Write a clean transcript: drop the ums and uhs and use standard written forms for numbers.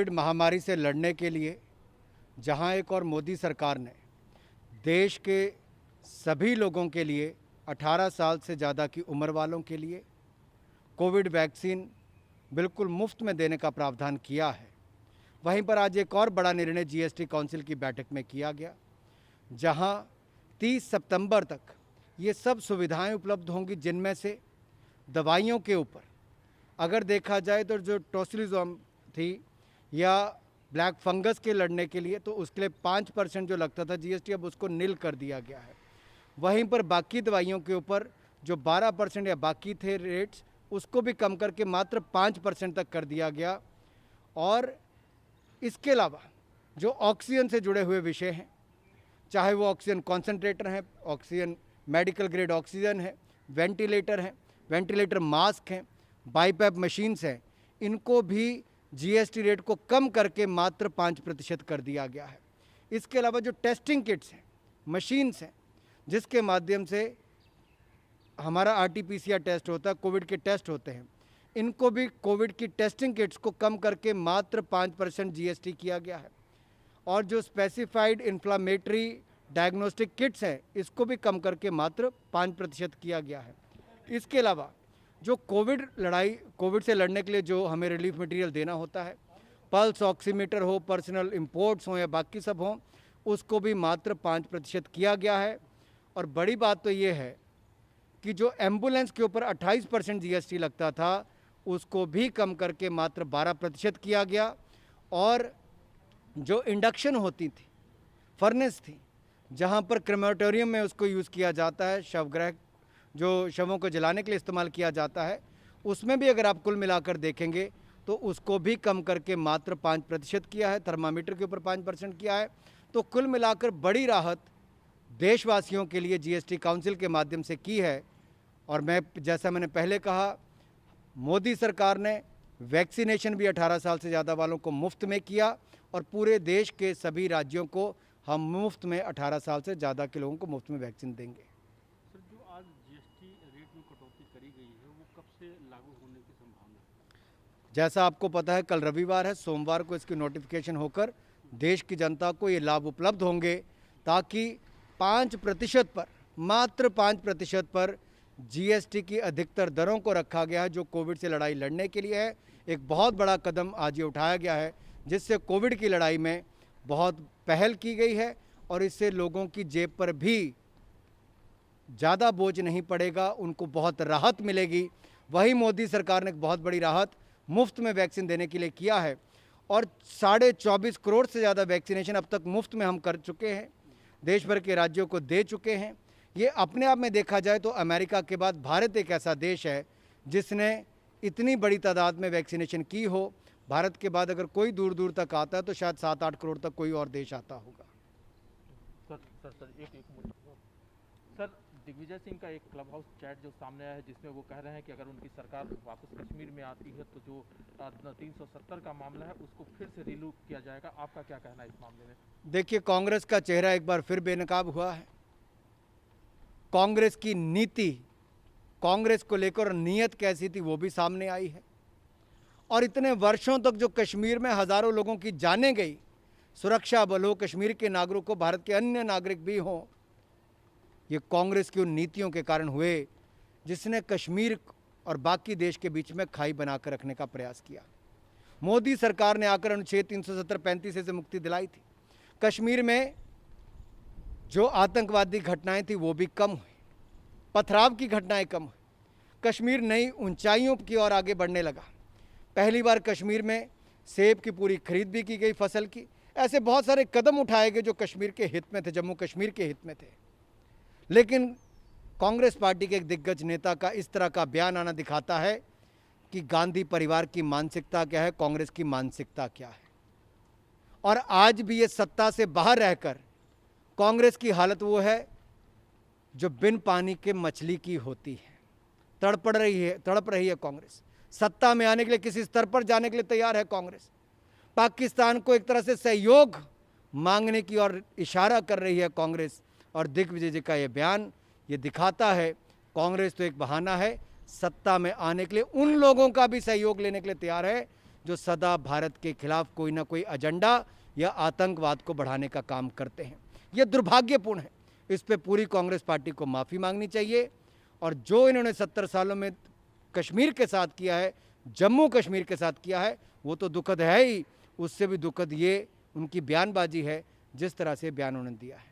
Covid महामारी से लड़ने के लिए जहां एक और मोदी सरकार ने देश के सभी लोगों के लिए 18 साल से ज़्यादा की उम्र वालों के लिए कोविड वैक्सीन बिल्कुल मुफ्त में देने का प्रावधान किया है, वहीं पर आज एक और बड़ा निर्णय जीएसटी काउंसिल की बैठक में किया गया, जहां 30 सितंबर तक ये सब सुविधाएं उपलब्ध होंगी, जिनमें से दवाइयों के ऊपर अगर देखा जाए तो जो टोसिलिज़ुम थी या ब्लैक फंगस के लड़ने के लिए तो उसके लिए 5% जो लगता था जीएसटी, अब उसको नील कर दिया गया है। वहीं पर बाकी दवाइयों के ऊपर जो 12% या बाकी थे रेट्स, उसको भी कम करके मात्र 5% तक कर दिया गया। और इसके अलावा जो ऑक्सीजन से जुड़े हुए विषय हैं, चाहे वो ऑक्सीजन कॉन्सेंट्रेटर हैं, ऑक्सीजन मेडिकल ग्रेड ऑक्सीजन है, वेंटिलेटर हैं, वेंटिलेटर मास्क हैं, बाईपैप मशीन्स हैं, इनको भी जीएसटी रेट को कम करके मात्र 5% कर दिया गया है। इसके अलावा जो टेस्टिंग किट्स हैं, मशीन्स हैं, जिसके माध्यम से हमारा आरटीपीसीआर टेस्ट होता है, कोविड के टेस्ट होते हैं, इनको भी कोविड की टेस्टिंग किट्स को कम करके मात्र 5% जीएसटी किया गया है। और जो स्पेसिफाइड इन्फ्लामेटरी डायग्नोस्टिक किट्स हैं, इसको भी कम करके मात्र 5% किया गया है। इसके अलावा जो कोविड से लड़ने के लिए जो हमें रिलीफ मटेरियल देना होता है, पल्स ऑक्सीमीटर हो, पर्सनल इम्पोर्ट्स हों या बाकी सब हों, उसको भी मात्र 5% किया गया है। और बड़ी बात तो ये है कि जो एम्बुलेंस के ऊपर 28% जीएसटी लगता था, उसको भी कम करके मात्र 12% किया गया। और जो इंडक्शन होती थी, फर्नेस थी, जहाँ पर क्रेमेटोरियम में उसको यूज़ किया जाता है, शवगृह जो शवों को जलाने के लिए इस्तेमाल किया जाता है, उसमें भी अगर आप कुल मिलाकर देखेंगे तो उसको भी कम करके मात्र 5% किया है। थर्मामीटर के ऊपर 5% किया है। तो कुल मिलाकर बड़ी राहत देशवासियों के लिए जीएसटी काउंसिल के माध्यम से की है। और मैं, जैसा मैंने पहले कहा, मोदी सरकार ने वैक्सीनेशन भी 18 साल से ज़्यादा वालों को मुफ्त में किया और पूरे देश के सभी राज्यों को हम मुफ्त में 18 साल से ज़्यादा के लोगों को मुफ्त में वैक्सीन देंगे। सर, जो आज जीएसटी रेट में कटौती करी गई है, वो कब से लागू होने की संभावना है? जैसा आपको पता है, कल रविवार है, सोमवार को इसकी नोटिफिकेशन होकर देश की जनता को ये लाभ उपलब्ध होंगे, ताकि 5% पर, मात्र 5% पर जीएसटी की अधिकतर दरों को रखा गया है, जो कोविड से लड़ाई लड़ने के लिए है। एक बहुत बड़ा कदम आज ये उठाया गया है, जिससे कोविड की लड़ाई में बहुत पहल की गई है और इससे लोगों की जेब पर भी ज़्यादा बोझ नहीं पड़ेगा, उनको बहुत राहत मिलेगी। वही मोदी सरकार ने एक बहुत बड़ी राहत मुफ्त में वैक्सीन देने के लिए किया है और 24.5 करोड़ से ज़्यादा वैक्सीनेशन अब तक मुफ्त में हम कर चुके हैं, देश भर के राज्यों को दे चुके हैं। ये अपने आप में देखा जाए तो अमेरिका के बाद भारत एक ऐसा देश है जिसने इतनी बड़ी तादाद में वैक्सीनेशन की हो। भारत के बाद अगर कोई दूर दूर तक आता है तो शायद 7-8 करोड़ तक कोई और देश आता होगा। सर, दिग्विजय सिंह का एक क्लब हाउस चैट जो सामने आया है, जिसमें वो कह रहे हैं कि अगर उनकी सरकार वापस कश्मीर में आती है तो जो 370 का मामला है उसको फिर से रिलूट किया जाएगा। आपका क्या कहना है इस मामले में? देखिए, कांग्रेस का चेहरा एक बार फिर बेनकाब हुआ है। कांग्रेस की नीति, कांग्रेस को लेकर नीयत कैसी थी वो भी सामने आई है। और इतने वर्षों तक जो कश्मीर में हज़ारों लोगों की जानें गई, सुरक्षा बल हो, कश्मीर के नागरिक हो, भारत के अन्य नागरिक भी हों, ये कांग्रेस की उन नीतियों के कारण हुए जिसने कश्मीर और बाकी देश के बीच में खाई बनाकर रखने का प्रयास किया। मोदी सरकार ने आकर अनुच्छेद 370-35 से मुक्ति दिलाई थी। कश्मीर में जो आतंकवादी घटनाएं थी वो भी कम हुई, पथराव की घटनाएं कम हुई, कश्मीर नई ऊंचाइयों की ओर आगे बढ़ने लगा। पहली बार कश्मीर में सेब की पूरी खरीद भी की गई, फसल की। ऐसे बहुत सारे कदम उठाए गए जो कश्मीर के हित में थे, जम्मू कश्मीर के हित में थे। लेकिन कांग्रेस पार्टी के एक दिग्गज नेता का इस तरह का बयान आना दिखाता है कि गांधी परिवार की मानसिकता क्या है, कांग्रेस की मानसिकता क्या है। और आज भी ये सत्ता से बाहर रहकर कांग्रेस की हालत वो है जो बिन पानी के मछली की होती है। तड़प रही है कांग्रेस। सत्ता में आने के लिए किसी स्तर पर जाने के लिए तैयार है कांग्रेस। पाकिस्तान को एक तरह से सहयोग मांगने की ओर इशारा कर रही है कांग्रेस। और दिग्विजय जी का ये बयान ये दिखाता है कांग्रेस तो एक बहाना है, सत्ता में आने के लिए उन लोगों का भी सहयोग लेने के लिए तैयार है जो सदा भारत के खिलाफ कोई ना कोई एजेंडा या आतंकवाद को बढ़ाने का काम करते हैं। ये दुर्भाग्यपूर्ण है। इस पे पूरी कांग्रेस पार्टी को माफ़ी मांगनी चाहिए और जो इन्होंने 70 सालों में कश्मीर के साथ किया है, जम्मू कश्मीर के साथ किया है, वो तो दुखद है ही। उससे भी दुखद ये उनकी बयानबाजी है, जिस तरह से बयान उन्होंने दिया है।